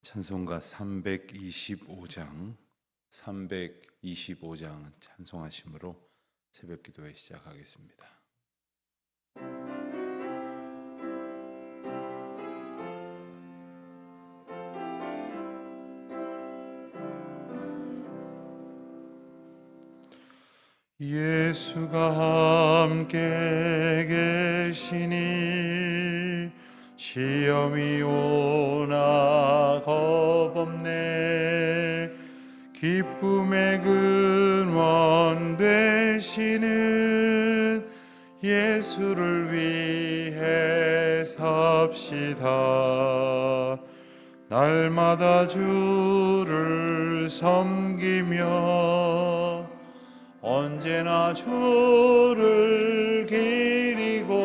찬송가 325장 찬송하심으로 새벽 기도회 시작하겠습니다. 예수가 함께 계시니 시험이 오나 겁없네. 기쁨의 근원 되시는 예수를 위해 삽시다. 날마다 주를 섬기며 언제나 주를 기리고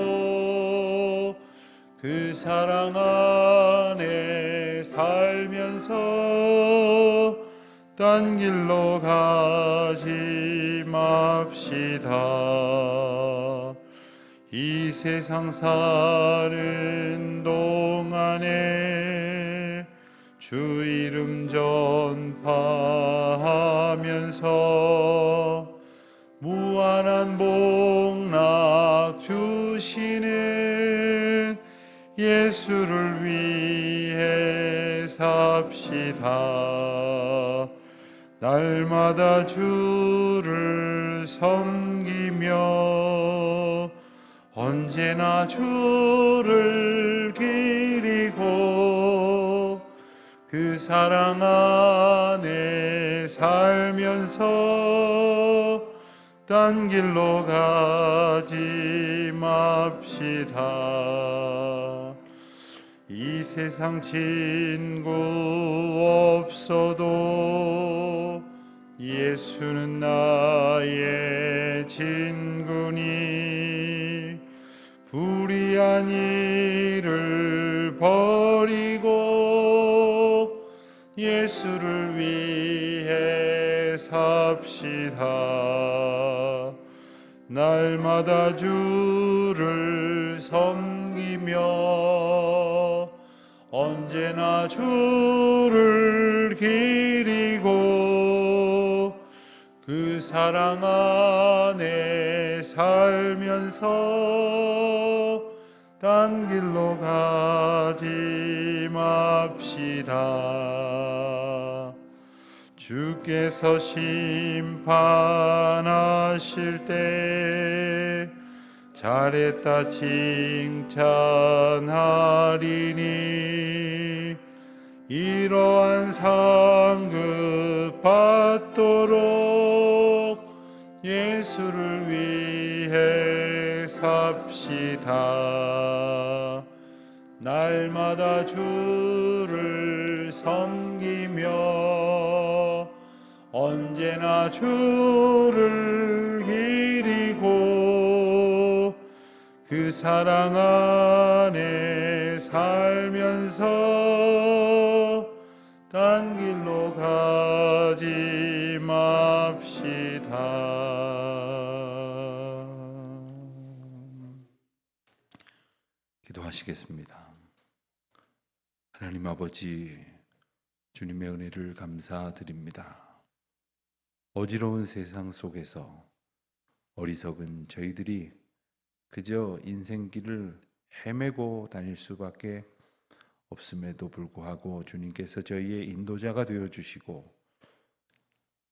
그 사랑 안에 살면서 딴 길로 가지 맙시다. 이 세상 사는 동안에 주 이름 전파하면서 무한한 복락 주시는 예수를 위해 삽시다. 날마다 주를 섬기며 언제나 주를 기리고 그 사랑 안에 살면서 딴 길로 가지 맙시다. 이 세상 친구 없어도 예수는 나의 친구니 불의한 일을 버리고 예수를 위해 삽시다. 날마다 주를 섬기며 언제나 주를 기리고 그 사랑 안에 살면서 딴 길로 가지 맙시다. 주께서 심판하실 때 잘했다 칭찬하리니 이러한 상급 받도록 예수를 위해 삽시다. 날마다 주를 섬기며 언제나 주를 기리고 그 사랑 안에 살면서 딴 길로 가지 맙시다. 기도하시겠습니다. 하나님 아버지, 주님의 은혜를 감사드립니다. 어지러운 세상 속에서 어리석은 저희들이 그저 인생길을 헤매고 다닐 수밖에 없음에도 불구하고 주님께서 저희의 인도자가 되어주시고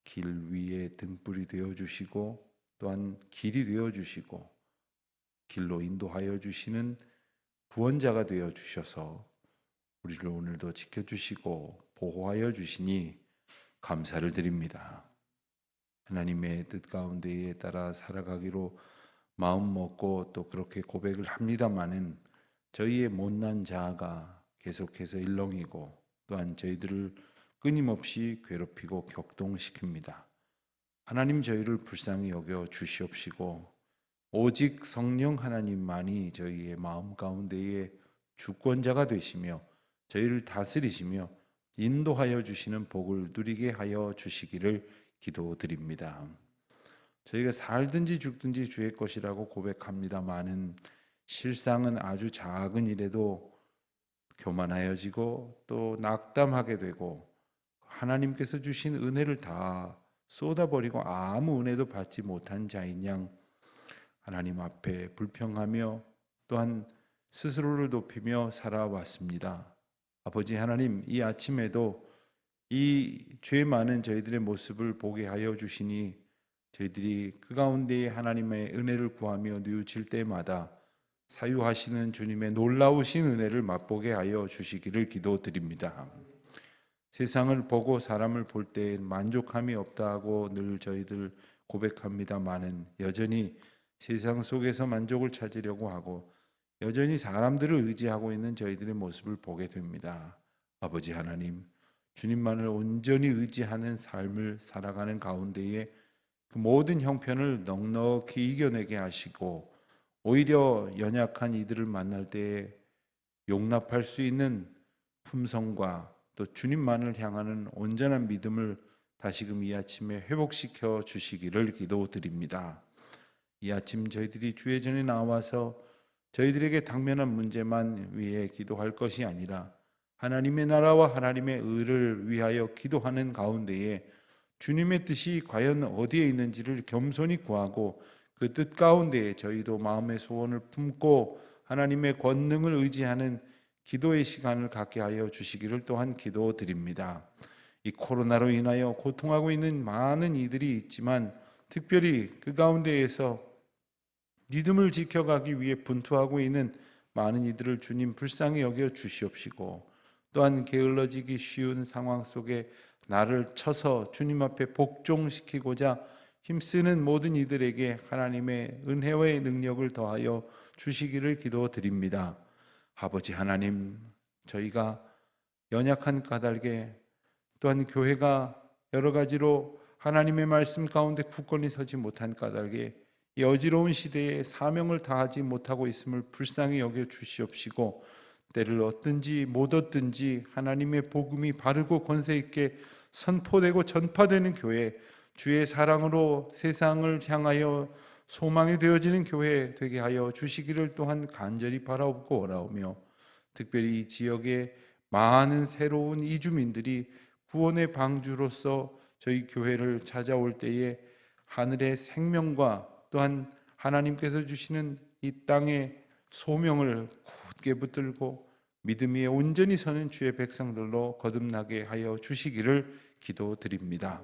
길 위에 등불이 되어주시고 또한 길이 되어주시고 길로 인도하여 주시는 구원자가 되어주셔서 우리를 오늘도 지켜주시고 보호하여 주시니 감사를 드립니다. 하나님의 뜻 가운데에 따라 살아가기로 마음 먹고 또 그렇게 고백을 합니다마는 저희의 못난 자아가 계속해서 일렁이고 또한 저희들을 끊임없이 괴롭히고 격동시킵니다. 하나님 저희를 불쌍히 여겨 주시옵시고 오직 성령 하나님만이 저희의 마음 가운데에 주권자가 되시며 저희를 다스리시며 인도하여 주시는 복을 누리게 하여 주시기를 기도드립니다. 저희가 살든지 죽든지 주의 것이라고 고백합니다마는 실상은 아주 작은 일에도 교만하여지고 또 낙담하게 되고 하나님께서 주신 은혜를 다 쏟아버리고 아무 은혜도 받지 못한 자인 양 하나님 앞에 불평하며 또한 스스로를 높이며 살아왔습니다. 아버지 하나님, 이 아침에도 이 죄 많은 저희들의 모습을 보게 하여 주시니 저희들이 그 가운데 하나님의 은혜를 구하며 뉘우칠 때마다 사유하시는 주님의 놀라우신 은혜를 맛보게 하여 주시기를 기도드립니다. 세상을 보고 사람을 볼 때 만족함이 없다고 늘 저희들 고백합니다마는 여전히 세상 속에서 만족을 찾으려고 하고 여전히 사람들을 의지하고 있는 저희들의 모습을 보게 됩니다. 아버지 하나님, 주님만을 온전히 의지하는 삶을 살아가는 가운데에 그 모든 형편을 넉넉히 이겨내게 하시고 오히려 연약한 이들을 만날 때에 용납할 수 있는 품성과 또 주님만을 향하는 온전한 믿음을 다시금 이 아침에 회복시켜 주시기를 기도드립니다. 이 아침 저희들이 주의 전에 나와서 저희들에게 당면한 문제만 위해 기도할 것이 아니라 하나님의 나라와 하나님의 의를 위하여 기도하는 가운데에 주님의 뜻이 과연 어디에 있는지를 겸손히 구하고 그 뜻 가운데에 저희도 마음의 소원을 품고 하나님의 권능을 의지하는 기도의 시간을 갖게 하여 주시기를 또한 기도드립니다. 이 코로나로 인하여 고통하고 있는 많은 이들이 있지만 특별히 그 가운데에서 믿음을 지켜가기 위해 분투하고 있는 많은 이들을 주님 불쌍히 여겨 주시옵시고 또한 게을러지기 쉬운 상황 속에 나를 쳐서 주님 앞에 복종시키고자 힘쓰는 모든 이들에게 하나님의 은혜와의 능력을 더하여 주시기를 기도드립니다. 아버지 하나님, 저희가 연약한 까닭에 또한 교회가 여러 가지로 하나님의 말씀 가운데 굳건히 서지 못한 까닭에 이 어지러운 시대에 사명을 다하지 못하고 있음을 불쌍히 여겨 주시옵시고 때를 얻든지 못 얻든지 하나님의 복음이 바르고 권세 있게 선포되고 전파되는 교회, 주의 사랑으로 세상을 향하여 소망이 되어지는 교회 되게 하여 주시기를 또한 간절히 바라옵고 원하오며 특별히 이 지역의 많은 새로운 이주민들이 구원의 방주로서 저희 교회를 찾아올 때에 하늘의 생명과 또한 하나님께서 주시는 이 땅의 소명을 굳게 붙들고 믿음 위에 온전히 서는 주의 백성들로 거듭나게 하여 주시기를 기도드립니다.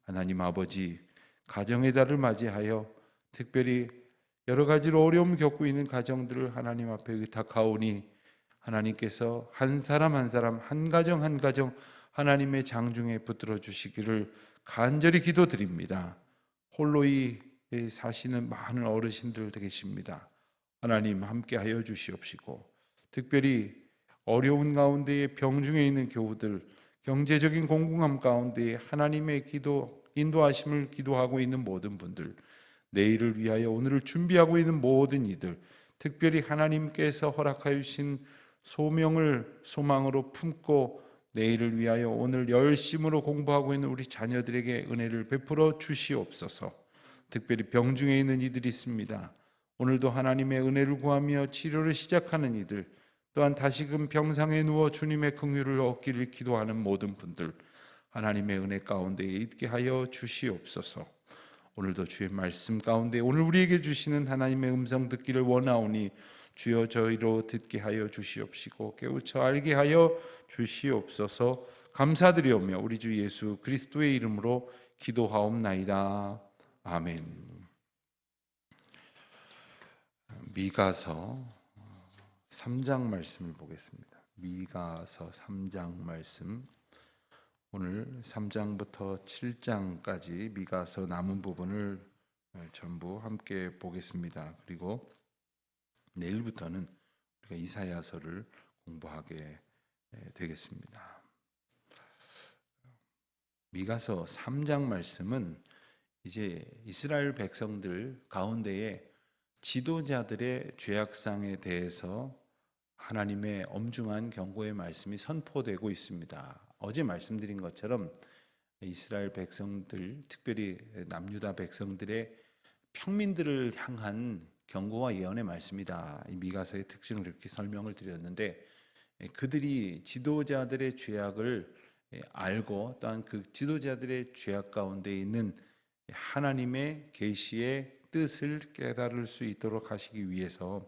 하나님 아버지, 가정의 달을 맞이하여 특별히 여러 가지로 어려움 겪고 있는 가정들을 하나님 앞에 의탁하오니 하나님께서 한 사람 한 사람 한 가정 한 가정 하나님의 장중에 붙들어 주시기를 간절히 기도드립니다. 홀로이 사시는 많은 어르신들 계십니다. 하나님 함께하여 주시옵시고 특별히 어려운 가운데에 병중에 있는 교우들 경제적인 공공함 가운데 하나님의 기도 인도하심을 기도하고 있는 모든 분들 내일을 위하여 오늘을 준비하고 있는 모든 이들 특별히 하나님께서 허락하여 주신 소명을 소망으로 품고 내일을 위하여 오늘 열심으로 공부하고 있는 우리 자녀들에게 은혜를 베풀어 주시옵소서. 특별히 병중에 있는 이들이 있습니다. 오늘도 하나님의 은혜를 구하며 치료를 시작하는 이들 또한 다시금 병상에 누워 주님의 긍휼을 얻기를 기도하는 모든 분들 하나님의 은혜 가운데 있게 하여 주시옵소서. 오늘도 주의 말씀 가운데 오늘 우리에게 주시는 하나님의 음성 듣기를 원하오니 주여 저희로 듣게 하여 주시옵시고 깨우쳐 알게 하여 주시옵소서. 감사드리오며 우리 주 예수 그리스도의 이름으로 기도하옵나이다. 아멘. 미가서 3장 말씀을 보겠습니다. 미가서 3장 말씀. 오늘 3장부터 7장까지 미가서 남은 부분을 전부 함께 보겠습니다. 그리고 내일부터는 우리가 이사야서를 공부하게 되겠습니다. 미가서 3장 말씀은 이제 이스라엘 백성들 가운데에 지도자들의 죄악상에 대해서 하나님의 엄중한 경고의 말씀이 선포되고 있습니다. 어제 말씀드린 것처럼 이스라엘 백성들, 특별히 남유다 백성들의 평민들을 향한 경고와 예언의 말씀이다. 이 미가서의 특징을 이렇게 설명을 드렸는데 그들이 지도자들의 죄악을 알고 또한 그 지도자들의 죄악 가운데 있는 하나님의 계시의 뜻을 깨달을 수 있도록 하시기 위해서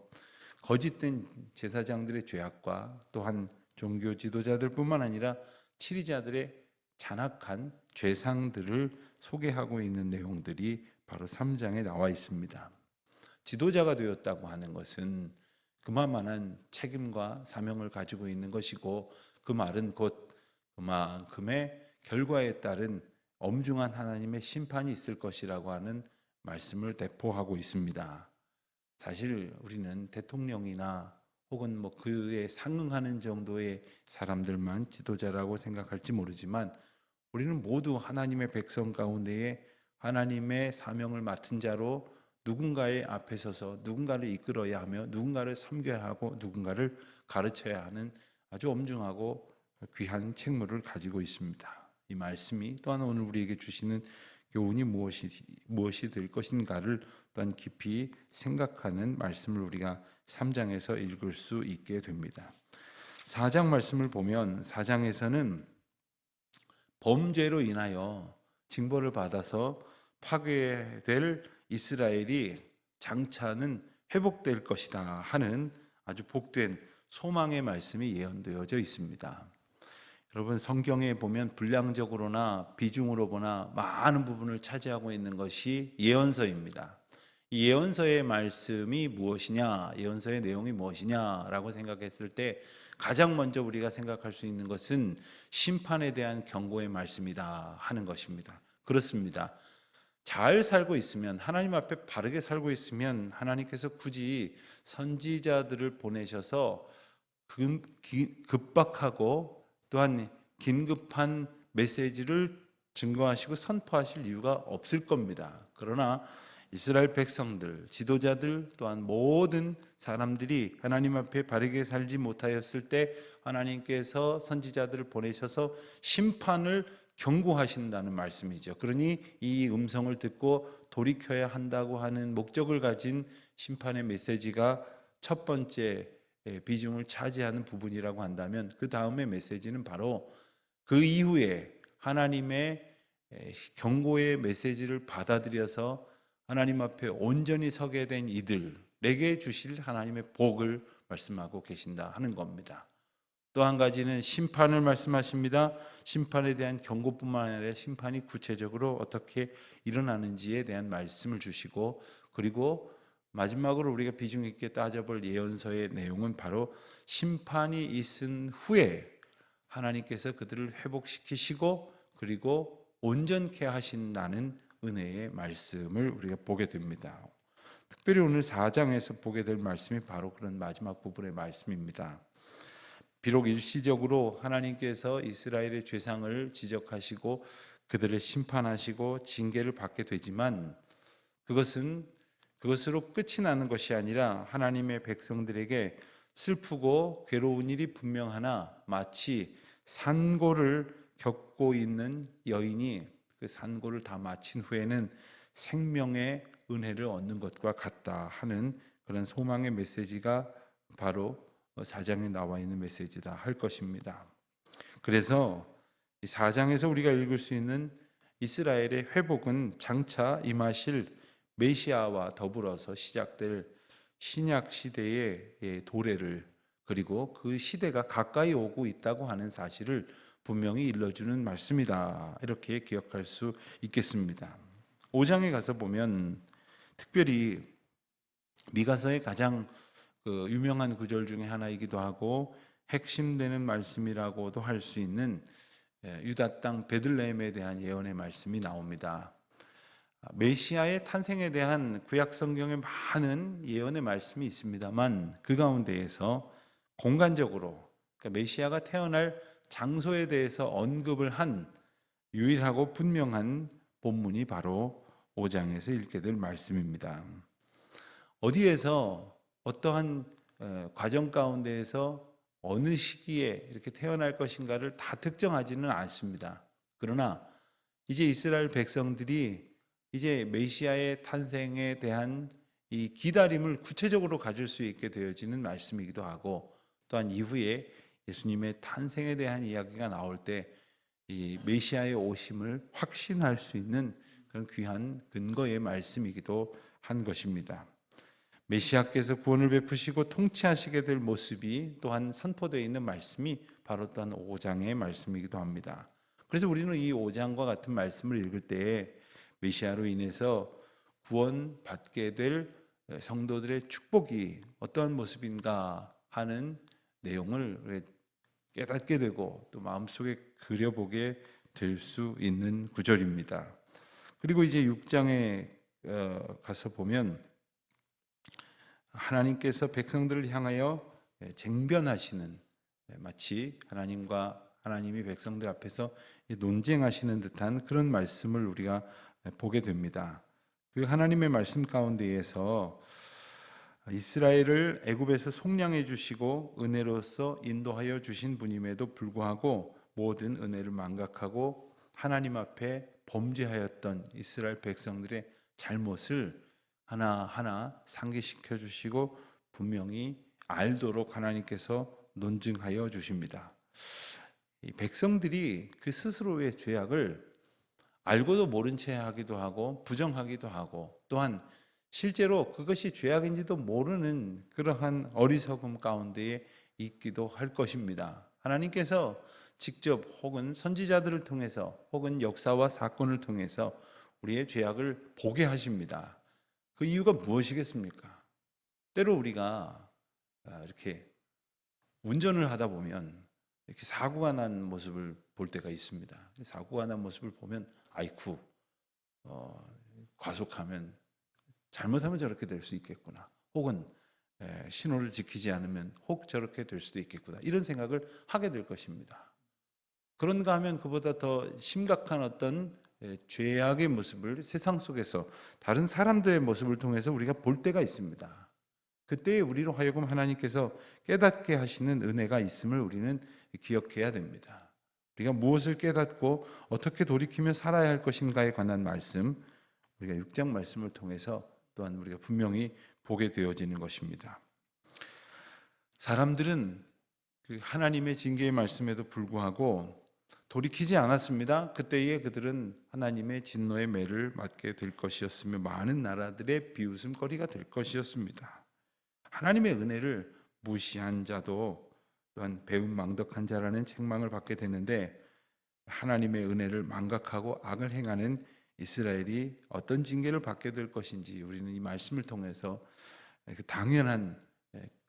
거짓된 제사장들의 죄악과 또한 종교 지도자들뿐만 아니라 치리자들의 잔악한 죄상들을 소개하고 있는 내용들이 바로 3장에 나와 있습니다. 지도자가 되었다고 하는 것은 그만한 책임과 사명을 가지고 있는 것이고, 그 말은 곧 그만큼의 결과에 따른 엄중한 하나님의 심판이 있을 것이라고 하는 말씀을 대포하고 있습니다. 사실 우리는 대통령이나 혹은 그에 상응하는 정도의 사람들만 지도자라고 생각할지 모르지만, 우리는 모두 하나님의 백성 가운데에 하나님의 사명을 맡은 자로 누군가의 앞에 서서 누군가를 이끌어야 하며 누군가를 섬겨야 하고 누군가를 가르쳐야 하는 아주 엄중하고 귀한 책무를 가지고 있습니다. 이 말씀이 또한 오늘 우리에게 주시는 교훈이 무엇이 될 것인가를 또한 깊이 생각하는 말씀을 우리가 3장에서 읽을 수 있게 됩니다. 4장 말씀을 보면 4장에서는 범죄로 인하여 징벌을 받아서 파괴될 이스라엘이 장차는 회복될 것이다 하는 아주 복된 소망의 말씀이 예언되어져 있습니다. 여러분, 성경에 보면 분량적으로나 비중으로 보나 많은 부분을 차지하고 있는 것이 예언서입니다. 이 예언서의 말씀이 무엇이냐, 예언서의 내용이 무엇이냐라고 생각했을 때 가장 먼저 우리가 생각할 수 있는 것은 심판에 대한 경고의 말씀이다 하는 것입니다. 그렇습니다. 잘 살고 있으면, 하나님 앞에 바르게 살고 있으면 하나님께서 굳이 선지자들을 보내셔서 급박하고 또한 긴급한 메시지를 증거하시고 선포하실 이유가 없을 겁니다. 그러나 이스라엘 백성들, 지도자들 또한 모든 사람들이 하나님 앞에 바르게 살지 못하였을 때 하나님께서 선지자들을 보내셔서 심판을 경고하신다는 말씀이죠. 그러니 이 음성을 듣고 돌이켜야 한다고 하는 목적을 가진 심판의 메시지가 첫 번째 비중을 차지하는 부분이라고 한다면, 그 다음의 메시지는 바로 그 이후에 하나님의 경고의 메시지를 받아들여서 하나님 앞에 온전히 서게 된 이들에게 주실 하나님의 복을 말씀하고 계신다 하는 겁니다. 또 한 가지는 심판을 말씀하십니다. 심판에 대한 경고뿐만 아니라 심판이 구체적으로 어떻게 일어나는지에 대한 말씀을 주시고, 그리고 마지막으로 우리가 비중 있게 따져볼 예언서의 내용은 바로 심판이 있은 후에 하나님께서 그들을 회복시키시고 그리고 온전케 하신다는 은혜의 말씀을 우리가 보게 됩니다. 특별히 오늘 4장에서 보게 될 말씀이 바로 그런 마지막 부분의 말씀입니다. 비록 일시적으로 하나님께서 이스라엘의 죄상을 지적하시고 그들을 심판하시고 징계를 받게 되지만, 그것으로 끝이 나는 것이 아니라 하나님의 백성들에게 슬프고 괴로운 일이 분명하나, 마치 산고를 겪고 있는 여인이 그 산고를 다 마친 후에는 생명의 은혜를 얻는 것과 같다 하는 그런 소망의 메시지가 바로 4장에 나와 있는 메시지다 할 것입니다. 그래서 이 4장에서 우리가 읽을 수 있는 이스라엘의 회복은 장차 임하실 메시아와 더불어서 시작될 신약 시대의 도래를, 그리고 그 시대가 가까이 오고 있다고 하는 사실을 분명히 일러주는 말씀이다, 이렇게 기억할 수 있겠습니다. 5장에 가서 보면 특별히 미가서의 가장 유명한 구절 중에 하나이기도 하고 핵심되는 말씀이라고도 할 수 있는 유다 땅 베들레헴에 대한 예언의 말씀이 나옵니다. 메시아의 탄생에 대한 구약 성경에 많은 예언의 말씀이 있습니다만, 그 가운데에서 공간적으로 그러니까 메시아가 태어날 장소에 대해서 언급을 한 유일하고 분명한 본문이 바로 5장에서 읽게 될 말씀입니다. 어디에서 어떠한 과정 가운데에서 어느 시기에 이렇게 태어날 것인가를 다 특정하지는 않습니다. 그러나 이제 이스라엘 백성들이 이제 메시아의 탄생에 대한 이 기다림을 구체적으로 가질 수 있게 되어지는 말씀이기도 하고, 또한 이후에 예수님의 탄생에 대한 이야기가 나올 때 이 메시아의 오심을 확신할 수 있는 그런 귀한 근거의 말씀이기도 한 것입니다. 메시아께서 구원을 베푸시고 통치하시게 될 모습이 또한 선포되어 있는 말씀이 바로 또한 5장의 말씀이기도 합니다. 그래서 우리는 이 5장과 같은 말씀을 읽을 때에 메시아로 인해서 구원받게 될 성도들의 축복이 어떠한 모습인가 하는 내용을 깨닫게 되고 또 마음속에 그려보게 될 수 있는 구절입니다. 그리고 이제 6장에 가서 보면 하나님께서 백성들을 향하여 쟁변하시는, 마치 하나님이 백성들 앞에서 논쟁하시는 듯한 그런 말씀을 우리가 보게 됩니다. 그 하나님의 말씀 가운데에서 이스라엘을 애굽에서 속량해 주시고 은혜로서 인도하여 주신 분임에도 불구하고 모든 은혜를 망각하고 하나님 앞에 범죄하였던 이스라엘 백성들의 잘못을 하나하나 상기시켜 주시고 분명히 알도록 하나님께서 논증하여 주십니다. 이 백성들이 그 스스로의 죄악을 알고도 모른 채 하기도 하고 부정하기도 하고 또한 실제로 그것이 죄악인지도 모르는 그러한 어리석음 가운데에 있기도 할 것입니다. 하나님께서 직접 혹은 선지자들을 통해서 혹은 역사와 사건을 통해서 우리의 죄악을 보게 하십니다. 그 이유가 무엇이겠습니까? 때로 우리가 이렇게 운전을 하다 보면 이렇게 사고가 난 모습을 볼 때가 있습니다. 사고가 난 모습을 보면 아이쿠, 과속하면 잘못하면 저렇게 될 수 있겠구나. 혹은 신호를 지키지 않으면 혹 저렇게 될 수도 있겠구나. 이런 생각을 하게 될 것입니다. 그런가 하면 그보다 더 심각한 어떤 죄악의 모습을 세상 속에서 다른 사람들의 모습을 통해서 우리가 볼 때가 있습니다. 그때 우리로 하여금 하나님께서 깨닫게 하시는 은혜가 있음을 우리는 기억해야 됩니다. 우리가 무엇을 깨닫고 어떻게 돌이키며 살아야 할 것인가에 관한 말씀, 우리가 6장 말씀을 통해서 또한 우리가 분명히 보게 되어지는 것입니다. 사람들은 그 하나님의 징계의 말씀에도 불구하고 돌이키지 않았습니다. 그때에 그들은 하나님의 진노의 매를 맞게 될 것이었으며 많은 나라들의 비웃음거리가 될 것이었습니다. 하나님의 은혜를 무시한 자도 또한 배은망덕한 자라는 책망을 받게 되는데, 하나님의 은혜를 망각하고 악을 행하는 이스라엘이 어떤 징계를 받게 될 것인지 우리는 이 말씀을 통해서 그 당연한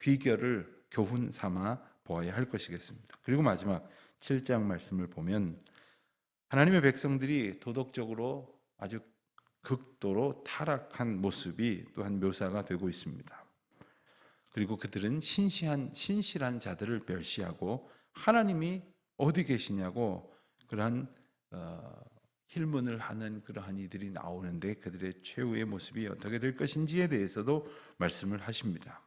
귀결을 교훈 삼아 보아야 할 것이겠습니다. 그리고 마지막 7장 말씀을 보면 하나님의 백성들이 도덕적으로 아주 극도로 타락한 모습이 또한 묘사가 되고 있습니다. 그리고 그들은 신실한 자들을 멸시하고 하나님이 어디 계시냐고 그러한 힐문을 하는 그러한 이들이 나오는데, 그들의 최후의 모습이 어떻게 될 것인지에 대해서도 말씀을 하십니다.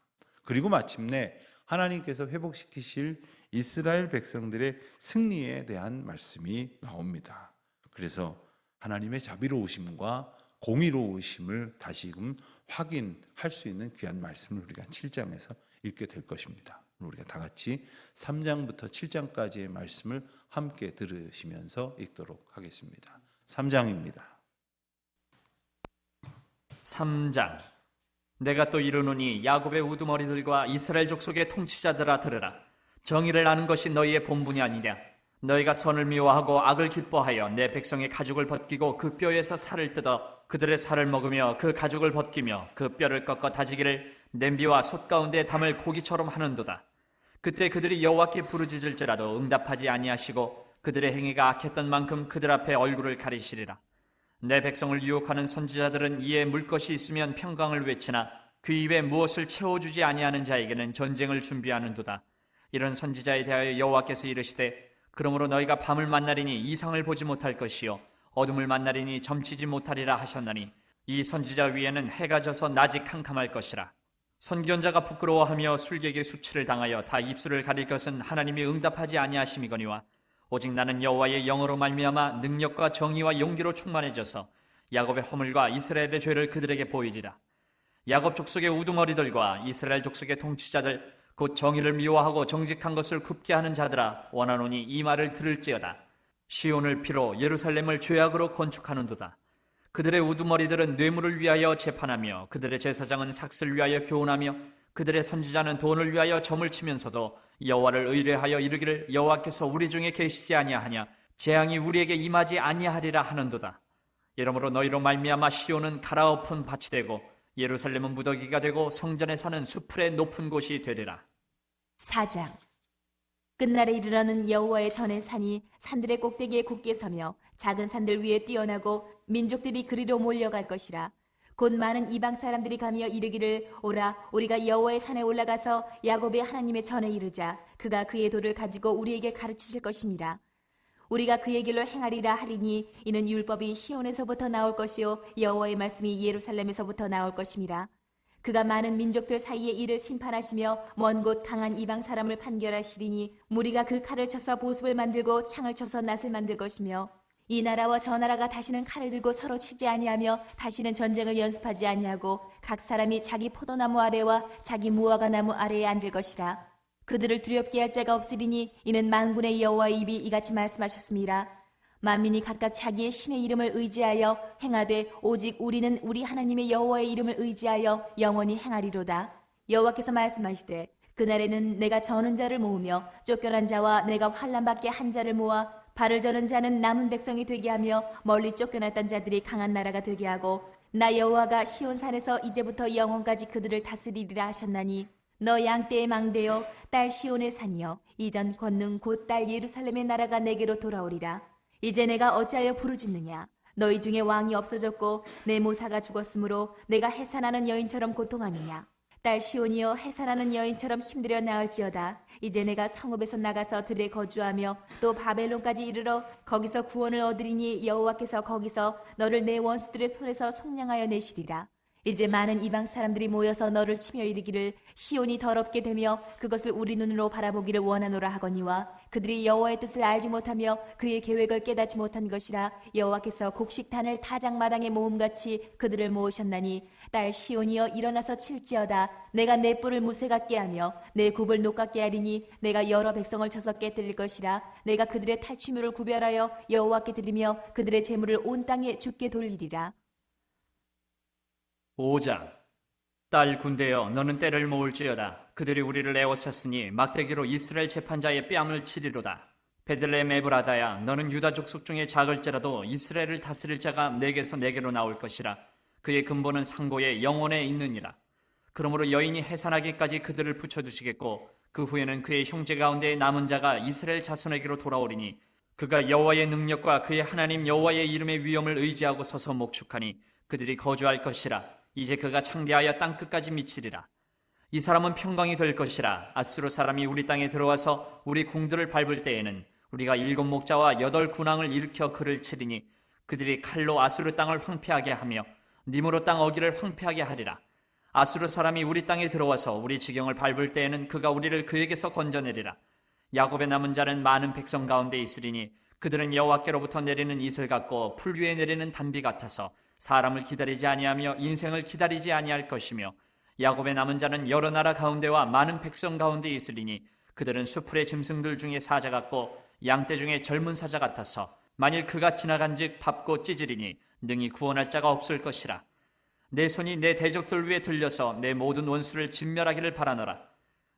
그리고 마침내 하나님께서 회복시키실 이스라엘 백성들의 승리에 대한 말씀이 나옵니다. 그래서 하나님의 자비로우심과 공의로우심을 다시금 확인할 수 있는 귀한 말씀을 우리가 7장에서 읽게 될 것입니다. 우리가 다 같이 3장부터 7장까지의 말씀을 함께 들으시면서 읽도록 하겠습니다. 3장입니다. 3장. 내가 또 이르노니 야곱의 우두머리들과 이스라엘 족속의 통치자들아 들으라. 정의를 아는 것이 너희의 본분이 아니냐. 너희가 선을 미워하고 악을 기뻐하여 내 백성의 가죽을 벗기고 그 뼈에서 살을 뜯어 그들의 살을 먹으며 그 가죽을 벗기며 그 뼈를 꺾어 다지기를 냄비와 솥 가운데 담을 고기처럼 하는도다. 그때 그들이 여호와께 부르짖을지라도 응답하지 아니하시고 그들의 행위가 악했던 만큼 그들 앞에 얼굴을 가리시리라. 내 백성을 유혹하는 선지자들은 이에 물 것이 있으면 평강을 외치나 그 입에 무엇을 채워주지 아니하는 자에게는 전쟁을 준비하는도다. 이런 선지자에 대하여 여호와께서 이르시되 그러므로 너희가 밤을 만나리니 이상을 보지 못할 것이요 어둠을 만나리니 점치지 못하리라 하셨나니 이 선지자 위에는 해가 져서 낮이 캄캄할 것이라. 선견자가 부끄러워하며 술객의 수치를 당하여 다 입술을 가릴 것은 하나님이 응답하지 아니하심이거니와 오직 나는 여호와의 영으로 말미암아 능력과 정의와 용기로 충만해져서 야곱의 허물과 이스라엘의 죄를 그들에게 보이리라. 야곱 족속의 우두머리들과 이스라엘 족속의 통치자들 곧 정의를 미워하고 정직한 것을 굽게 하는 자들아 원하노니 이 말을 들을지어다. 시온을 피로 예루살렘을 죄악으로 건축하는도다. 그들의 우두머리들은 뇌물을 위하여 재판하며 그들의 제사장은 삭슬 위하여 교훈하며 그들의 선지자는 돈을 위하여 점을 치면서도 여호와를 의뢰하여 이르기를 여호와께서 우리 중에 계시지 아니하냐 재앙이 우리에게 임하지 아니하리라 하는도다. 이러므로 너희로 말미암아 시온은 갈아엎은 밭이 되고 예루살렘은 무더기가 되고 성전에 사는 수풀의 높은 곳이 되리라. 4장. 끝날에 이르러는 여호와의 전의 산이 산들의 꼭대기에 굳게 서며 작은 산들 위에 뛰어나고 민족들이 그리로 몰려갈 것이라. 곧 많은 이방 사람들이 가며 이르기를 오라 우리가 여호와의 산에 올라가서 야곱의 하나님의 전에 이르자. 그가 그의 도를 가지고 우리에게 가르치실 것입니다. 우리가 그의 길로 행하리라 하리니 이는 율법이 시온에서부터 나올 것이요 여호와의 말씀이 예루살렘에서부터 나올 것임이라. 그가 많은 민족들 사이에 이를 심판하시며 먼 곳 강한 이방 사람을 판결하시리니 무리가 그 칼을 쳐서 보습을 만들고 창을 쳐서 낫을 만들 것이며 이 나라와 저 나라가 다시는 칼을 들고 서로 치지 아니하며 다시는 전쟁을 연습하지 아니하고 각 사람이 자기 포도나무 아래와 자기 무화과 나무 아래에 앉을 것이라. 그들을 두렵게 할 자가 없으리니 이는 만군의 여호와의 입이 이같이 말씀하셨습니다. 만민이 각각 자기의 신의 이름을 의지하여 행하되 오직 우리는 우리 하나님의 여호와의 이름을 의지하여 영원히 행하리로다. 여호와께서 말씀하시되 그날에는 내가 저는 자를 모으며 쫓겨난 자와 내가 환난받게 한 자를 모아 발을 저는 자는 남은 백성이 되게 하며 멀리 쫓겨났던 자들이 강한 나라가 되게 하고 나 여호와가 시온산에서 이제부터 영원까지 그들을 다스리리라 하셨나니 너 양떼의 망대여 딸 시온의 산이여 이전 권능 곧 딸 예루살렘의 나라가 내게로 돌아오리라. 이제 내가 어찌하여 부르짖느냐. 너희 중에 왕이 없어졌고 내 모사가 죽었으므로 내가 해산하는 여인처럼 고통하느냐. 딸 시온이여 해산하는 여인처럼 힘들여 나을지어다. 이제 내가 성읍에서 나가서 들에 거주하며 또 바벨론까지 이르러 거기서 구원을 얻으리니 여호와께서 거기서 너를 내 원수들의 손에서 속량하여 내시리라. 이제 많은 이방 사람들이 모여서 너를 치며 이르기를 시온이 더럽게 되며 그것을 우리 눈으로 바라보기를 원하노라 하거니와 그들이 여호와의 뜻을 알지 못하며 그의 계획을 깨닫지 못한 것이라. 여호와께서 곡식단을 타작마당에 모음같이 그들을 모으셨나니 딸 시온이여 일어나서 칠지어다. 내가 내 뿔을 무쇠 같게 하며 내 굽을 녹 같게 하리니 내가 여러 백성을 쳐서 깨뜨릴 것이라. 내가 그들의 탈취물을 구별하여 여호와께 드리며 그들의 재물을 온 땅에 주께 돌리리라. 5장. 딸 군대여 너는 때를 모을지어다. 그들이 우리를 에워쌌으니 막대기로 이스라엘 재판자의 뺨을 치리로다. 베들레헴 에브라다야 너는 유다 족속 중에 작을지라도 이스라엘을 다스릴 자가 내게서 내게로 나올 것이라. 그의 근본은 상고의 영혼에 있느니라. 그러므로 여인이 해산하기까지 그들을 붙여두시겠고 그 후에는 그의 형제 가운데 남은 자가 이스라엘 자손에게로 돌아오리니 그가 여호와의 능력과 그의 하나님 여호와의 이름의 위엄을 의지하고 서서 목축하니 그들이 거주할 것이라. 이제 그가 창대하여 땅끝까지 미치리라. 이 사람은 평강이 될 것이라. 아수르 사람이 우리 땅에 들어와서 우리 궁들을 밟을 때에는 우리가 7 목자와 8 군왕을 일으켜 그를 치리니 그들이 칼로 아수르 땅을 황폐하게 하며 니므로 땅 어기를 황폐하게 하리라. 아수르 사람이 우리 땅에 들어와서 우리 지경을 밟을 때에는 그가 우리를 그에게서 건져내리라. 야곱의 남은 자는 많은 백성 가운데 있으리니 그들은 여호와께로부터 내리는 이슬 같고 풀 위에 내리는 단비 같아서 사람을 기다리지 아니하며 인생을 기다리지 아니할 것이며 야곱의 남은 자는 여러 나라 가운데와 많은 백성 가운데 있으리니 그들은 수풀의 짐승들 중에 사자 같고 양떼 중에 젊은 사자 같아서 만일 그가 지나간즉 밟고 찢으리니 능히 구원할 자가 없을 것이라. 내 손이 내 대적들 위에 들려서 내 모든 원수를 진멸하기를 바라노라.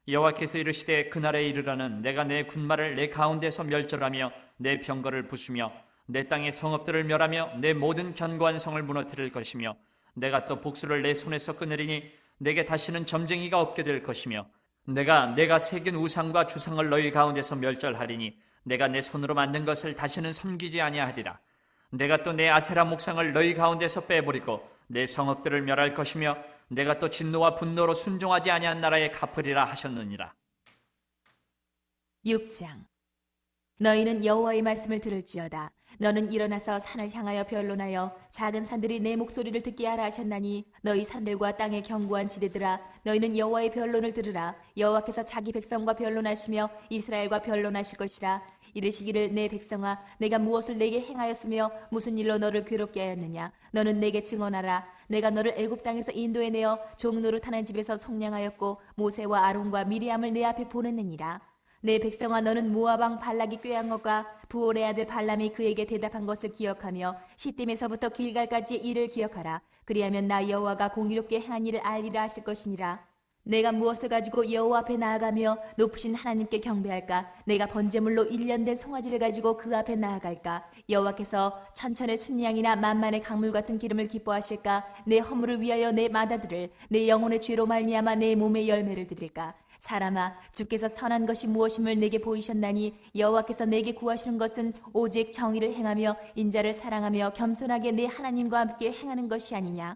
여호와께서 이르시되 그날에 이르러는 내가 내 군마를 내 가운데서 멸절하며 내 병거를 부수며 내 땅의 성읍들을 멸하며 내 모든 견고한 성을 무너뜨릴 것이며 내가 또 복수를 내 손에서 끊으리니 내게 다시는 점쟁이가 없게 될 것이며 내가 새긴 우상과 주상을 너희 가운데서 멸절하리니 내가 내 손으로 만든 것을 다시는 섬기지 아니하리라. 내가 또 내 아세라 목상을 너희 가운데서 빼버리고 내 성읍들을 멸할 것이며 내가 또 진노와 분노로 순종하지 아니한 나라에 갚으리라 하셨느니라. 6장. 너희는 여호와의 말씀을 들을지어다. 너는 일어나서 산을 향하여 변론하여 작은 산들이 내 목소리를 듣게 하라 하셨나니 너희 산들과 땅의 견고한 지대들아 너희는 여호와의 변론을 들으라. 여호와께서 자기 백성과 변론하시며 이스라엘과 변론하실 것이라. 이르시기를 내 백성아 내가 무엇을 내게 행하였으며 무슨 일로 너를 괴롭게 하였느냐. 너는 내게 증언하라. 내가 너를 애굽 땅에서 인도해 내어 종 노릇하는 집에서 속량하였고 모세와 아론과 미리암을 내 앞에 보냈느니라. 내 백성아, 너는 모압 왕 발락이 꾀한 것과 부올의 아들 발람이 그에게 대답한 것을 기억하며 시딤에서부터 길갈까지의 일을 기억하라. 그리하면 나 여호와가 공의롭게 행한 일을 알리라 하실 것이니라. 내가 무엇을 가지고 여호와 앞에 나아가며 높으신 하나님께 경배할까? 내가 번제물로 1년 된 송아지를 가지고 그 앞에 나아갈까? 여호와께서 천천의 순양이나 만만의 강물 같은 기름을 기뻐하실까? 내 허물을 위하여 내 맏아들을, 내 영혼의 죄로 말미암아 내 몸의 열매를 드릴까? 사람아, 주께서 선한 것이 무엇임을 내게 보이셨나니 여호와께서 내게 구하시는 것은 오직 정의를 행하며 인자를 사랑하며 겸손하게 내 하나님과 함께 행하는 것이 아니냐?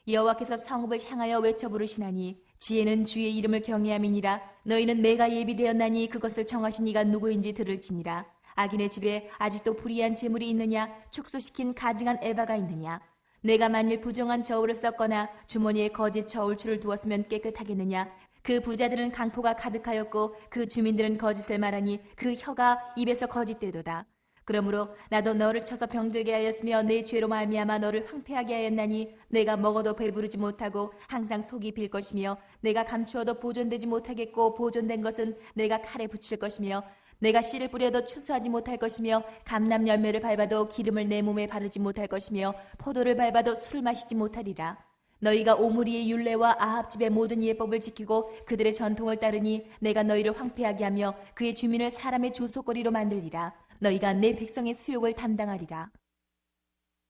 여호와께서 성읍을 향하여 외쳐 부르시나니 지혜는 주의 이름을 경외함이니라. 너희는 매가 예비되었나니 그것을 정하신 이가 누구인지 들을지니라. 악인의 집에 아직도 불의한 재물이 있느냐? 축소시킨 가증한 에바가 있느냐? 내가 만일 부정한 저울을 썼거나 주머니에 거짓 저울추를 두었으면 깨끗하겠느냐? 그 부자들은 강포가 가득하였고 그 주민들은 거짓을 말하니 그 혀가 입에서 거짓되도다. 그러므로 나도 너를 쳐서 병들게 하였으며 내 죄로 말미암아 너를 황폐하게 하였나니 내가 먹어도 배부르지 못하고 항상 속이 빌 것이며 내가 감추어도 보존되지 못하겠고 보존된 것은 내가 칼에 붙일 것이며 내가 씨를 뿌려도 추수하지 못할 것이며 감람 열매를 밟아도 기름을 내 몸에 바르지 못할 것이며 포도를 밟아도 술을 마시지 못하리라. 너희가 오므리의 율례와 아합 집의 모든 예법을 지키고 그들의 전통을 따르니 내가 너희를 황폐하게 하며 그의 주민을 사람의 조속거리로 만들리라. 너희가 내 백성의 수욕을 담당하리라.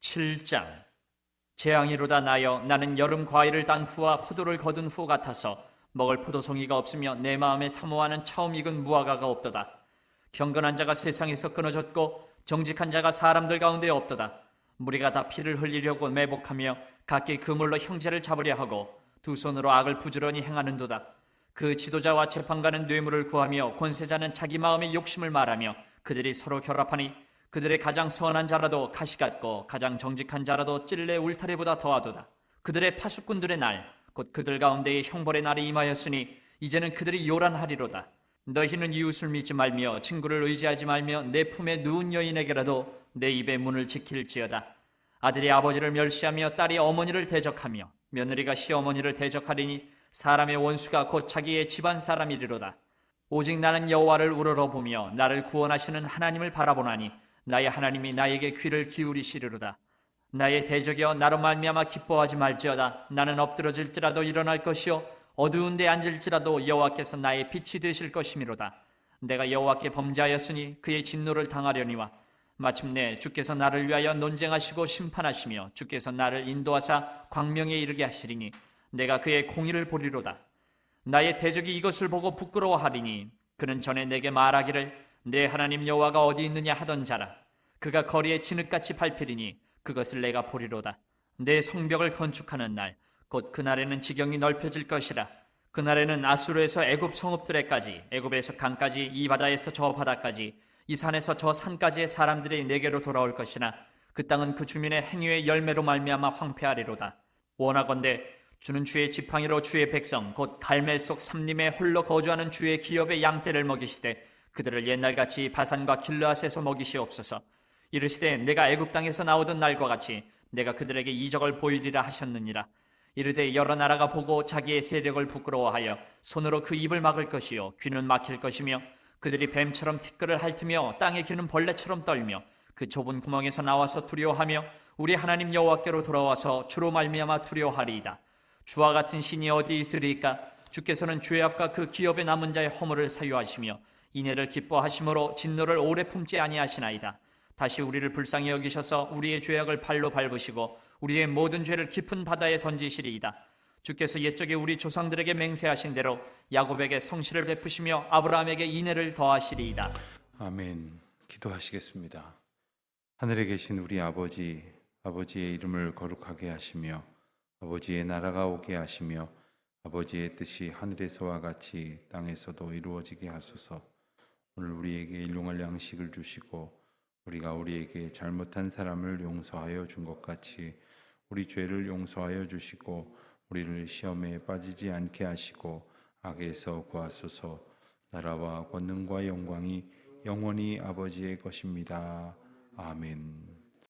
7장. 재앙이로다 나여 나는 여름 과일을 딴 후와 포도를 거둔 후 같아서 먹을 포도송이가 없으며 내 마음에 사모하는 처음 익은 무화과가 없도다. 경건한 자가 세상에서 끊어졌고 정직한 자가 사람들 가운데 없도다. 무리가 다 피를 흘리려고 매복하며 각기 그물로 형제를 잡으려 하고 두 손으로 악을 부지런히 행하는도다. 그 지도자와 재판관은 뇌물을 구하며 권세자는 자기 마음의 욕심을 말하며 그들이 서로 결합하니 그들의 가장 선한 자라도 가시 같고 가장 정직한 자라도 찔레 울타리보다 더하도다. 그들의 파수꾼들의 날, 곧 그들 가운데의 형벌의 날이 임하였으니 이제는 그들이 요란하리로다. 너희는 이웃을 믿지 말며 친구를 의지하지 말며 내 품에 누운 여인에게라도 내 입의 문을 지킬지어다. 아들이 아버지를 멸시하며 딸이 어머니를 대적하며 며느리가 시어머니를 대적하리니 사람의 원수가 곧 자기의 집안 사람이리로다. 오직 나는 여호와를 우러러보며 나를 구원하시는 하나님을 바라보나니 나의 하나님이 나에게 귀를 기울이시리로다. 나의 대적이여 나로 말미암아 기뻐하지 말지어다. 나는 엎드러질지라도 일어날 것이요 어두운 데 앉을지라도 여호와께서 나의 빛이 되실 것이미로다. 내가 여호와께 범죄하였으니 그의 진노를 당하려니와 마침내 주께서 나를 위하여 논쟁하시고 심판하시며 주께서 나를 인도하사 광명에 이르게 하시리니 내가 그의 공의를 보리로다. 나의 대적이 이것을 보고 부끄러워하리니 그는 전에 내게 말하기를 내 하나님 여호와가 어디 있느냐 하던 자라. 그가 거리에 진흙같이 밟히리니 그것을 내가 보리로다. 내 성벽을 건축하는 날 곧 그날에는 지경이 넓혀질 것이라. 그날에는 아수르에서 애굽 성읍들에까지 애굽에서 강까지 이 바다에서 저 바다까지 이 산에서 저 산까지의 사람들이 내게로 돌아올 것이나 그 땅은 그 주민의 행위의 열매로 말미암아 황폐하리로다. 원하건대 주는 주의 지팡이로 주의 백성 곧 갈멜 속 삼림에 홀로 거주하는 주의 기업의 양떼를 먹이시되 그들을 옛날같이 바산과 길르앗에서 먹이시옵소서. 이르시되 내가 애굽 땅에서 나오던 날과 같이 내가 그들에게 이적을 보이리라 하셨느니라. 이르되 여러 나라가 보고 자기의 세력을 부끄러워하여 손으로 그 입을 막을 것이요 귀는 막힐 것이며 그들이 뱀처럼 티끌을 핥으며 땅에 기는 벌레처럼 떨며 그 좁은 구멍에서 나와서 두려워하며 우리 하나님 여호와께로 돌아와서 주로 말미암아 두려워하리이다. 주와 같은 신이 어디 있으리까? 주께서는 죄악과 그 기업에 남은 자의 허물을 사유하시며 인애를 기뻐하심으로 진노를 오래 품지 아니하시나이다. 다시 우리를 불쌍히 여기셔서 우리의 죄악을 발로 밟으시고 우리의 모든 죄를 깊은 바다에 던지시리이다. 주께서 옛적에 우리 조상들에게 맹세하신 대로 야곱에게 성실을 베푸시며 아브라함에게 인애를 더하시리이다. 아멘. 기도하시겠습니다. 하늘에 계신 우리 아버지, 아버지의 이름을 거룩하게 하시며 아버지의 나라가 오게 하시며 아버지의 뜻이 하늘에서와 같이 땅에서도 이루어지게 하소서. 오늘 우리에게 일용할 양식을 주시고 우리가 우리에게 잘못한 사람을 용서하여 준 것 같이 우리 죄를 용서하여 주시고 우리를 시험에 빠지지 않게 하시고 악에서 구하소서. 나라와 권능과 영광이 영원히 아버지의 것입니다. 아멘.